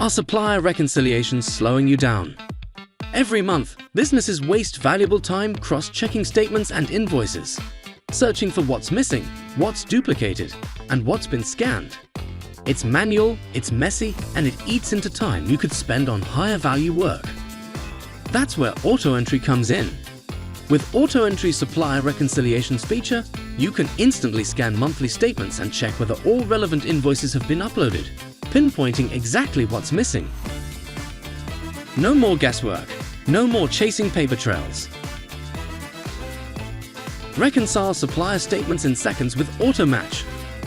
Are supplier reconciliations slowing you down? Every month, businesses waste valuable time cross-checking statements and invoices, searching for what's missing, what's duplicated, and what's been scanned. It's manual, it's messy, and it eats into time you could spend on higher value work. That's where AutoEntry comes in. With AutoEntry Supplier Reconciliations feature, you can instantly scan monthly statements and check whether all relevant invoices have been uploaded, pinpointing exactly what's missing. No more guesswork, no more chasing paper trails. Reconcile supplier statements in seconds with AutoMatch,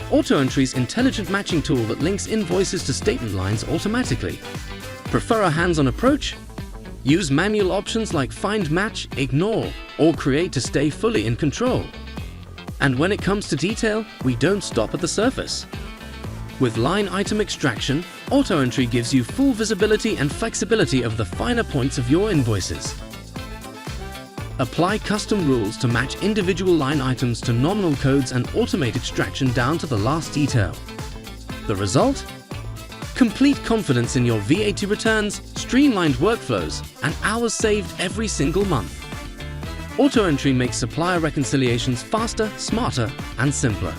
AutoEntry's intelligent matching tool that links invoices to statement lines automatically. Prefer a hands-on approach? Use manual options like Find Match, Ignore, or Create to stay fully in control. And when it comes to detail, we don't stop at the surface. With line item extraction, AutoEntry gives you full visibility and flexibility of the finer points of your invoices. Apply custom rules to match individual line items to nominal codes and automate extraction down to the last detail. The result? Complete confidence in your VAT returns, streamlined workflows, and hours saved every single month. AutoEntry makes supplier reconciliations faster, smarter, and simpler.